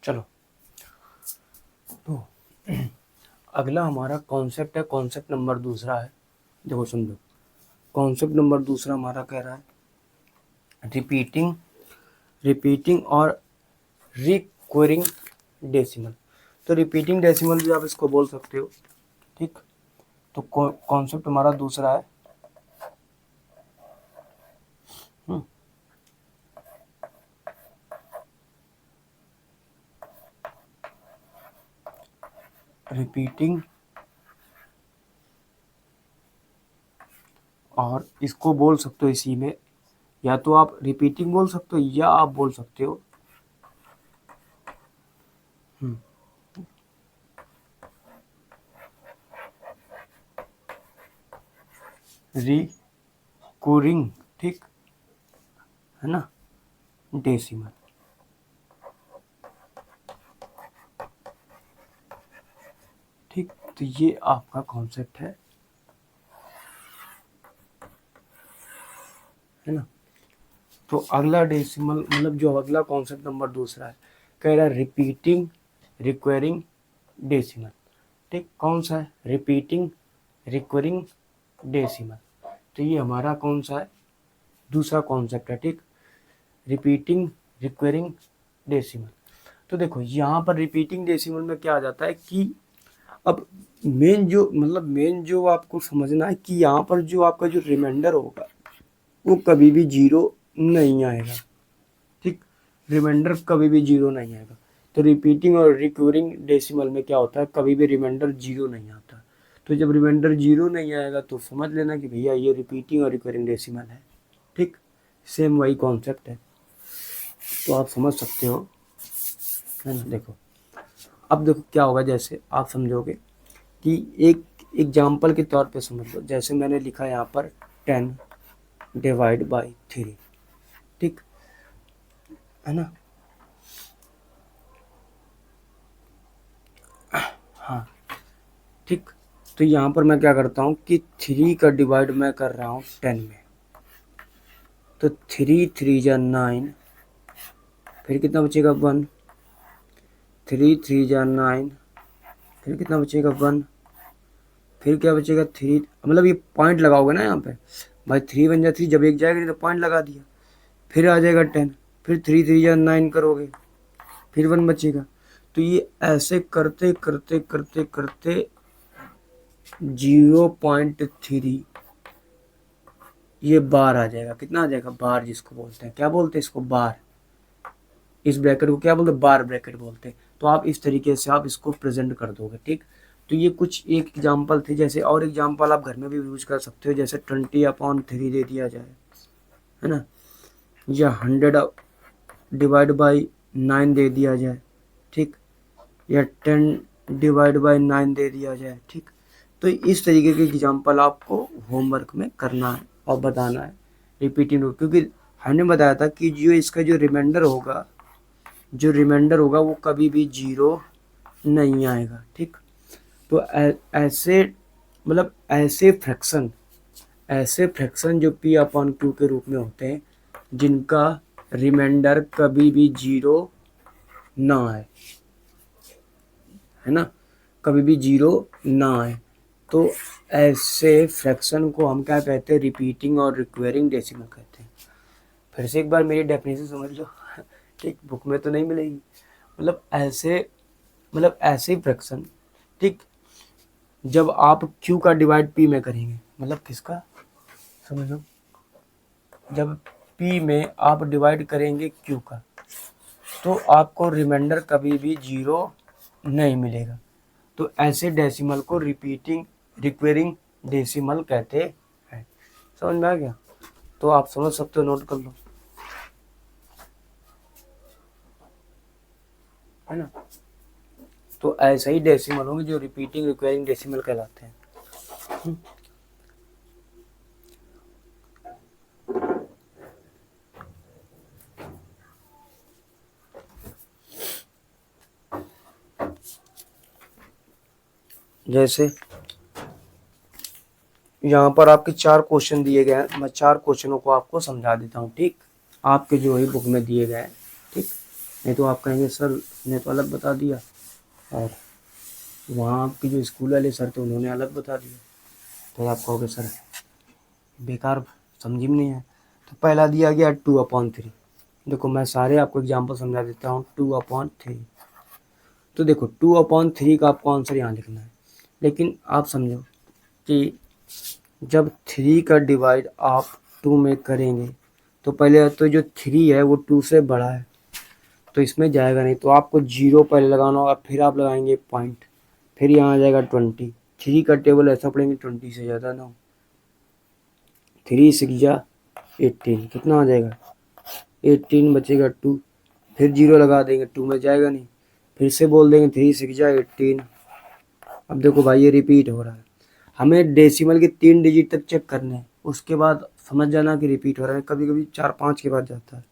चलो, तो अगला हमारा कॉन्सेप्ट है, कॉन्सेप्ट नंबर दूसरा है। देखो समझो, कॉन्सेप्ट नंबर दूसरा हमारा कह रहा है रिपीटिंग और रिकरिंग डेसिमल। तो रिपीटिंग डेसिमल भी आप इसको बोल सकते हो, ठीक। तो कॉन्सेप्ट हमारा दूसरा है रिपीटिंग, और इसको बोल सकते हो इसी में, या तो आप रिपीटिंग बोल सकते हो या आप बोल सकते हो रिकरिंग, ठीक है ना, डेसिमल। ठीक, तो ये आपका कॉन्सेप्ट है ना। तो अगला डेसिमल मतलब जो अगला कॉन्सेप्ट नंबर दूसरा है, कह रहा है रिपीटिंग रिक्वायरिंग डेसिमल। ठीक, कौन सा है? Repeating requiring decimal. तो ये हमारा कौन सा है? दूसरा कॉन्सेप्ट है, ठीक, रिपीटिंग रिक्वायरिंग डेसिमल। तो देखो यहाँ पर रिपीटिंग डेसिमल में क्या आ जाता है कि अब मेन जो आपको समझना है कि यहाँ पर जो आपका जो रिमाइंडर होगा वो कभी भी जीरो नहीं आएगा, ठीक। रिमाइंडर कभी भी जीरो नहीं आएगा। तो रिपीटिंग और रिकरिंग डेसिमल में क्या होता है, कभी भी रिमाइंडर जीरो नहीं आता। तो जब रिमाइंडर जीरो नहीं आएगा तो समझ लेना कि भैया ये रिपीटिंग और रिकरिंग डेसिमल है, ठीक। सेम वही कॉन्सेप्ट है, तो आप समझ सकते हो, है ना। देखो अब देखो क्या होगा, जैसे आप समझोगे कि एक एग्जाम्पल के तौर पे समझ लो, जैसे मैंने लिखा यहाँ पर 10 डिवाइड बाई 3, ठीक है ना। हाँ, ठीक। तो यहाँ पर मैं क्या करता हूँ कि 3 का डिवाइड मैं कर रहा हूँ 10 में, तो 3 3 जा 9, फिर कितना बचेगा 1, 3 3 जा 9, फिर कितना बचेगा 1, फिर क्या बचेगा 3, मतलब ये पॉइंट लगाओगे ना यहाँ पे भाई, 3 1 जा 3, जब एक जाएगा तो पॉइंट लगा दिया, फिर आ जाएगा 10, फिर 3 3 जा 9 करोगे, फिर 1 बचेगा। तो ये ऐसे करते करते करते करते 0.3 ये बार आ जाएगा। कितना आ जाएगा? बार, जिसको बोलते हैं, क्या बोलते हैं इसको? बार। इस ब्रैकेट को क्या बोलते हैं? बार ब्रैकेट बोलते हैं। तो आप इस तरीके से आप इसको प्रेजेंट कर दोगे, ठीक। तो ये कुछ एक एग्जांपल थे, जैसे और एग्जांपल आप घर में भी यूज कर सकते हो, जैसे 20/3 दे दिया जाए, है ना, या 100 डिवाइड बाई 9 दे दिया जाए, ठीक, या 10 डिवाइड बाई 9 दे दिया जाए, ठीक। तो इस तरीके के एग्जांपल आपको होमवर्क में करना है और बताना है रिपीटिंग, क्योंकि हमने बताया था कि जो इसका जो रिमाइंडर होगा वो कभी भी जीरो नहीं आएगा, ठीक। तो ऐसे मतलब ऐसे फ्रैक्शन जो P/Q के रूप में होते हैं जिनका रिमाइंडर कभी भी जीरो ना आए, है ना, कभी भी जीरो ना आए, तो ऐसे फ्रैक्शन को हम क्या कहते हैं? रिपीटिंग और रिक्वायरिंग डेसिमल कहते हैं। फिर से एक बार मेरी डेफिनेशन समझ लो, ठीक, बुक में तो नहीं मिलेगी। मतलब ऐसे फ्रैक्शन, ठीक, जब आप Q का डिवाइड P में करेंगे, मतलब किसका, समझो, जब P में आप डिवाइड करेंगे Q का, तो आपको रिमाइंडर कभी भी जीरो नहीं मिलेगा। तो ऐसे डेसिमल को रिपीटिंग रिक्वायरिंग डेसिमल कहते हैं। समझ में आ गया? तो आप समझ सकते हो, नोट कर लो, है ना। तो ऐसे ही डेसिमल होंगे जो रिपीटिंग रिक्वायरिंग डेसिमल कहलाते हैं। जैसे यहाँ पर आपके 4 क्वेश्चन दिए गए हैं, मैं 4 क्वेश्चनों को आपको समझा देता हूँ, ठीक, आपके जो है बुक में दिए गए हैं, ठीक। नहीं तो आप कहेंगे सर ने तो अलग बता दिया, और वहाँ आपके जो स्कूल वाले सर थे उन्होंने अलग बता दिया। तो आप कहोगे सर बेकार, समझी में नहीं है। तो पहला दिया गया 2/3। देखो मैं सारे आपको एग्जाम्पल समझा देता हूँ। 2/3, तो देखो 2/3 का आपको आंसर यहाँ लिखना है। लेकिन आप समझो कि जब 3 का डिवाइड आप 2 में करेंगे तो पहले तो जो 3 है वो 2 से बड़ा है, तो इसमें जाएगा नहीं, तो आपको 0 पहले लगाना होगा, फिर आप लगाएंगे पॉइंट, फिर यहाँ आ जाएगा 20। 3 का टेबल ऐसा पढ़ेंगे 20 से ज़्यादा ना हो। 3 6 जा 18, कितना आ जाएगा 18, बचेगा 2, फिर 0 लगा देंगे, 2 में जाएगा नहीं, फिर से बोल देंगे 3 6 जा 18। अब देखो भाई ये रिपीट हो रहा है, हमें डेसिमल के 3 डिजिट तक चेक करने हैं, उसके बाद समझ जाना कि रिपीट हो रहा है। कभी कभी 4 5 के बाद जाता है,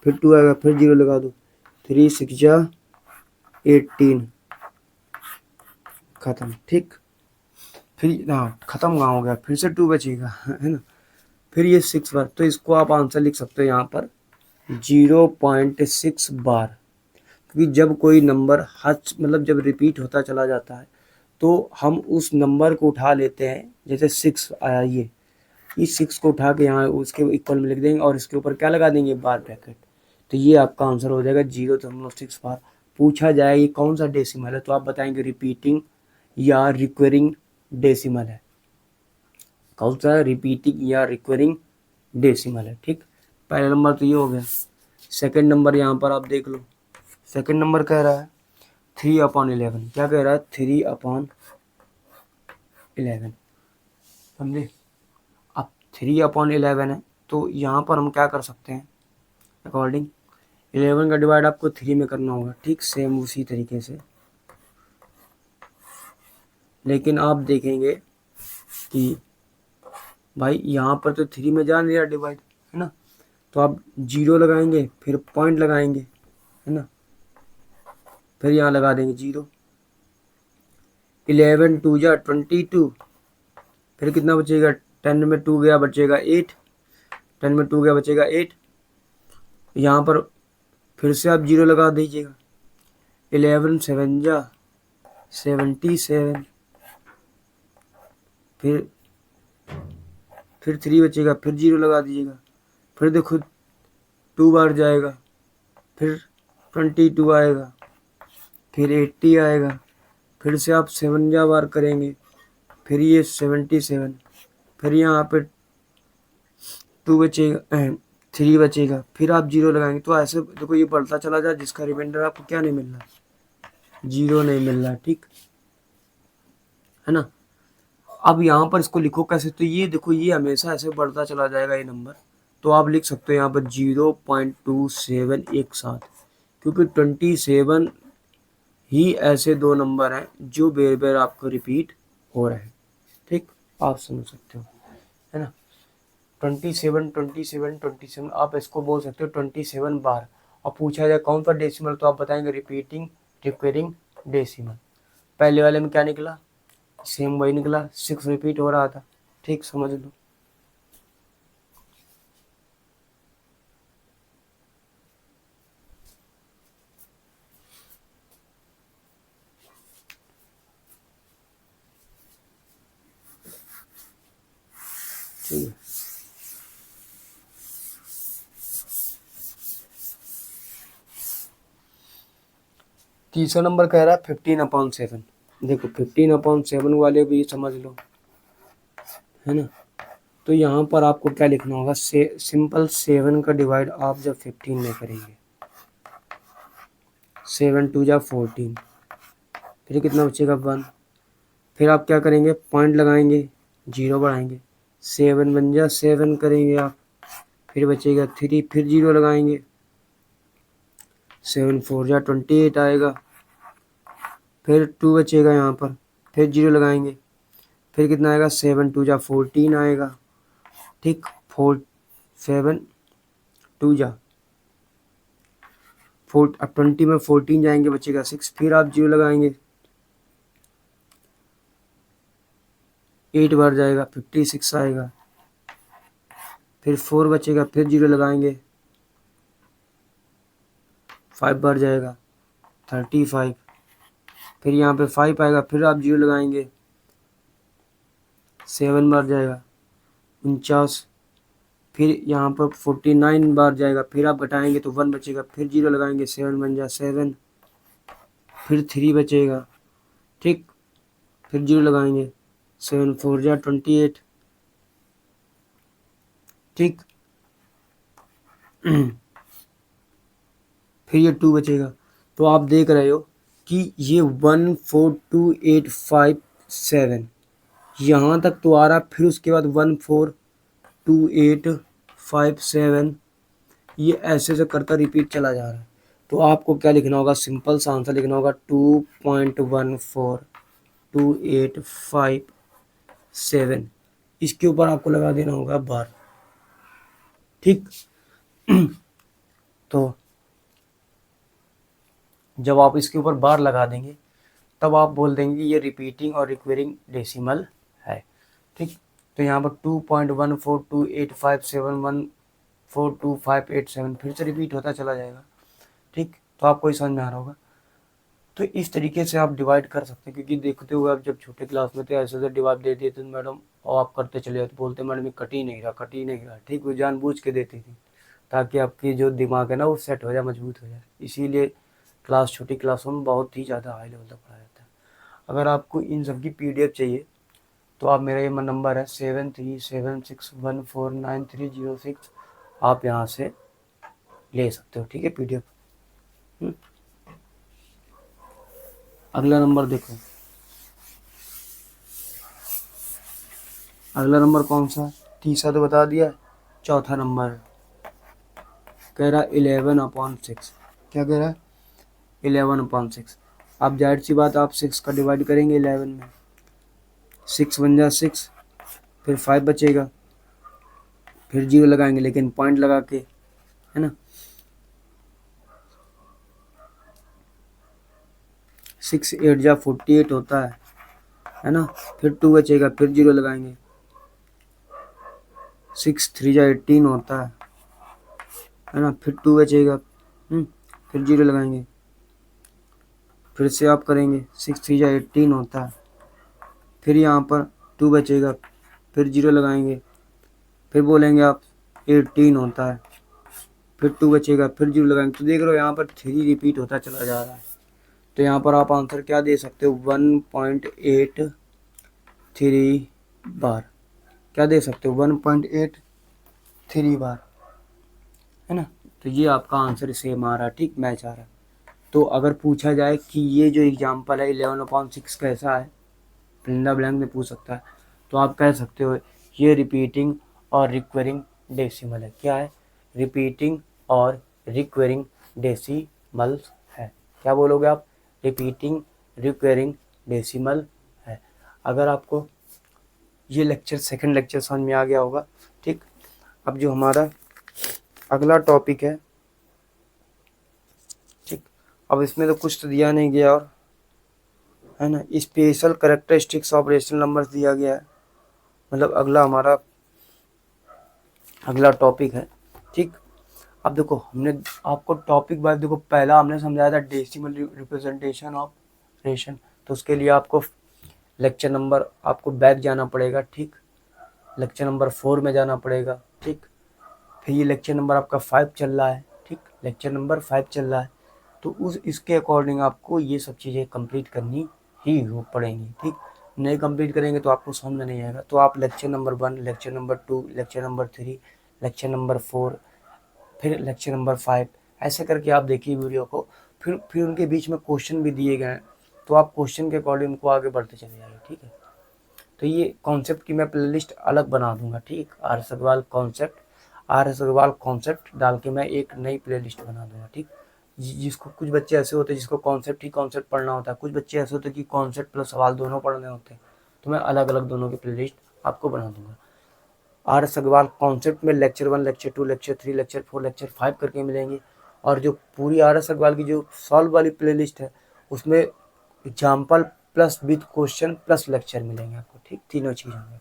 फिर 2 आएगा, फिर 0 लगा दो, 3 6 जा 18, खत्म। ठीक, फिर हाँ खत्म कहाँ हो गया, फिर से 2 बचेगा है ना, फिर ये 6 बार, तो इसको आप आंसर लिख सकते हो यहाँ पर 0.6 बार। क्योंकि जब कोई नंबर हद मतलब जब रिपीट होता चला जाता है तो हम उस नंबर को उठा लेते हैं, जैसे 6 आया, ये इस 6 को उठा के यहाँ उसके इक्वल में लिख देंगे और इसके ऊपर क्या लगा देंगे, बार ब्रैकेट। तो ये आपका आंसर हो जाएगा 0.6 बार। पूछा जाए ये कौन सा डेसिमल है, तो आप बताएंगे रिपीटिंग या रिक्वेरिंग डेसिमल है। कौन सा रिपीटिंग या रिक्वेरिंग डेसिमल है। ठीक, पहला नंबर तो ये हो गया। सेकंड नंबर यहाँ पर आप देख लो, सेकंड नंबर कह रहा है 3/11। क्या कह रहा है, 3/11, समझे। अब 3/11 है, तो यहाँ पर हम क्या कर सकते हैं, अकॉर्डिंग 11 का डिवाइड आपको 3 में करना होगा। ठीक, सेम उसी तरीके से, लेकिन आप देखेंगे कि भाई यहाँ पर तो 3 में जा नहीं रहा डिवाइड, है ना, तो आप 0 लगाएंगे, फिर पॉइंट लगाएंगे, है ना, फिर यहाँ लगा देंगे 0। 11 2 जा 22, फिर कितना बचेगा, 10 में 2 गया बचेगा 8, 10 में 2 गया बचेगा 8। यहाँ पर फिर से आप 0 लगा दीजिएगा। 11 7 जा 77, फिर 3 बचेगा, फिर 0 लगा दीजिएगा, फिर देखो 2 बार जाएगा, फिर 22 आएगा, फिर 80 आएगा, फिर से आप 7 जा बार करेंगे, फिर ये 77, फिर यहाँ पे 2 बचेगा, 3 बचेगा, फिर आप 0 लगाएंगे। तो ऐसे देखो ये बढ़ता चला जाए, जिसका रिमाइंडर आपको क्या नहीं मिल रहा, 0 नहीं मिल रहा। ठीक है ना। अब यहाँ पर इसको लिखो कैसे, तो ये देखो ये हमेशा ऐसे बढ़ता चला जाएगा ये नंबर, तो आप लिख सकते हो यहाँ पर 0.27 एक साथ, क्योंकि 27 ही ऐसे दो नंबर हैं जो बेर बेर आपको रिपीट हो रहे हैं। ठीक, आप समझ सकते हो, है ना। 27 27 27, आप इसको बोल सकते हो 27 बार। और पूछा जाए कौन सा डेसिमल, तो आप बताएंगे रिपीटिंग रिक्वेरिंग डेसिमल। पहले वाले में क्या निकला, सेम वही निकला, 6 रिपीट हो रहा था। ठीक, समझ लो। ठीक है, तीसरा नंबर कह रहा है 15/7। देखो 15/7 वाले भी समझ लो, है ना। तो यहाँ पर आपको क्या लिखना होगा, सिंपल 7 का डिवाइड आप जब 15 में करेंगे, 7 2 जा 14, फिर कितना बचेगा 1, फिर आप क्या करेंगे, पॉइंट लगाएंगे, 0 बढ़ाएंगे, 7 1 जा 7 करेंगे आप, फिर बचेगा 3, फिर 0 लगाएंगे, 7 4 जा 28 आएगा, फिर 2 बचेगा यहाँ पर, फिर 0 लगाएंगे, फिर कितना आएगा, 7 2 जा 14 आएगा। ठीक, 7 2 जा 4, अब 20 में 14 जाएंगे बचेगा 6, फिर आप 0 लगाएंगे, 8 बार जाएगा 56 आएगा, फिर 4 बचेगा, फिर 0 लगाएंगे, 5 बार जाएगा 35, फिर यहाँ पे 5 आएगा, फिर आप 0 लगाएंगे 7 बार जाएगा 49, फिर यहाँ पर 49 बार जाएगा, फिर आप घटाएंगे तो 1 बचेगा, फिर 0 लगाएंगे 7 बन जाए 7, फिर 3 बचेगा, ठीक, फिर 0 लगाएंगे 7 4 जा 28, ठीक। फिर ये 2 बचेगा। तो आप देख रहे हो कि ये 1 4 2 8 5 7 यहाँ तक तो आ रहा, फिर उसके बाद 1 4 2 8 5 7 ये ऐसे से करता रिपीट चला जा रहा है। तो आपको क्या लिखना होगा, सिंपल सा आंसर लिखना होगा 2.142857, इसके ऊपर आपको लगा देना होगा बार, ठीक। तो जब आप इसके ऊपर बार लगा देंगे तब आप बोल देंगे ये रिपीटिंग और रिक्वेरिंग डेसिमल है, ठीक। तो यहाँ पर 2.142857142587 फिर से रिपीट होता चला जाएगा, ठीक। तो आपको ही समझ में आ रहा होगा। तो इस तरीके से आप डिवाइड कर सकते हैं, क्योंकि देखते हुए आप जब छोटे क्लास में थे ऐसे डिवाइड दे देते थे मैडम, और आप करते चले जाते, बोलते मैडम ये कट ही नहीं रहा, ठीक। वो जानबूझ के देती थी ताकि आपकी जो दिमाग है ना वो सेट हो जाए, मजबूत हो जाए। इसीलिए छोटी क्लासों में बहुत ही ज़्यादा हाई लेवल तक पढ़ाया जाता है। अगर आपको इन सब की PDF चाहिए तो आप मेरा ये नंबर है 7376149306, आप यहाँ से ले सकते हो, ठीक है, PDF। अगला नंबर देखो, अगला नंबर कौन सा, तीसरा तो बता दिया, चौथा नंबर कह रहा 11/6। क्या कह रहा है, 11/6। आप जाहिर सी बात आप 6 का डिवाइड करेंगे 11 में, 6 बन जा 6, फिर 5 बचेगा, फिर 0 लगाएंगे लेकिन पॉइंट लगा के, है ना। 6 8 जा 48 होता है ना। फिर 2 बचेगा, फिर 0 लगाएंगे, 6 3 जा 18 होता है ना। फिर 2 बचेगा, फिर 0 लगाएंगे, फिर से आप करेंगे, 6 3 जा 18 होता है, फिर यहाँ पर 2 बचेगा, फिर 0 लगाएंगे, फिर बोलेंगे आप 18 होता है, फिर 2 बचेगा, फिर 0 लगाएंगे। तो देख रहे हो यहाँ पर 3 रिपीट होता चला जा रहा है। तो यहाँ पर आप आंसर क्या दे सकते हो, 1.83 बार। क्या दे सकते हो, 1.83 बार, है ना। तो ये आपका आंसर सेम आ रहा है, ठीक, मैच आ रहा है। तो अगर पूछा जाए कि ये जो एग्जाम्पल है 11/6 कैसा है, फिल्ला ब्लैंक में पूछ सकता है, तो आप कह सकते हो ये रिपीटिंग और रिक्वेरिंग डेसिमल है। क्या है, रिपीटिंग और रिक्वेरिंग डेसिमल्स है। क्या बोलोगे आप, रिपीटिंग रिक्वेरिंग डेसिमल है। अगर आपको ये लेक्चर सेकंड लेक्चर समझ में आ गया होगा, ठीक। अब जो हमारा अगला टॉपिक है, ठीक, अब इसमें तो कुछ तो दिया नहीं गया, और है ना, special characteristics of rational numbers दिया गया है, मतलब अगला हमारा अगला टॉपिक है, ठीक। अब देखो हमने आपको टॉपिक वाइज देखो, पहला हमने समझाया था डेसिमल रिप्रेजेंटेशन ऑफ रेशन, तो उसके लिए आपको लेक्चर नंबर आपको बैक जाना पड़ेगा, ठीक, लेक्चर नंबर 4 में जाना पड़ेगा, ठीक। फिर ये लेक्चर नंबर आपका 5 चल रहा है, ठीक, लेक्चर नंबर 5 चल रहा है। तो इसके अकॉर्डिंग आपको ये सब चीज़ें कंप्लीट करनी ही पड़ेंगी, ठीक। नहीं कंप्लीट करेंगे तो आपको समझ में नहीं आएगा। तो आप lecture number 1, lecture number 2, lecture number 3, lecture number 4, फिर लेक्चर नंबर 5, ऐसे करके आप देखिए वीडियो को। फिर उनके बीच में क्वेश्चन भी दिए गए हैं, तो आप क्वेश्चन के अकॉर्डिंग उनको आगे बढ़ते चले जाइए, ठीक है। तो ये कॉन्सेप्ट की मैं प्लेलिस्ट अलग बना दूंगा, ठीक, RS अग्रवाल कॉन्सेप्ट डाल के मैं एक नई प्लेलिस्ट बना दूंगा, ठीक। जिसको कुछ बच्चे ऐसे होते हैं जिसको कॉन्सेप्ट ही कॉन्सेप्ट पढ़ना होता है, कुछ बच्चे ऐसे होते हैं कि कॉन्सेप्ट प्लस सवाल दोनों पढ़ने होते हैं, तो मैं अलग अलग दोनों की प्लेलिस्ट आपको बना दूंगा। RS अग्रवाल कॉन्सेप्ट में lecture 1, lecture 2, lecture 3, lecture 4, lecture 5 करके मिलेंगे, और जो पूरी RS अग्रवाल की जो सॉल्व वाली प्लेलिस्ट है उसमें example plus with question plus lecture मिलेंगे आपको, ठीक, तीनों चीज़ होंगे।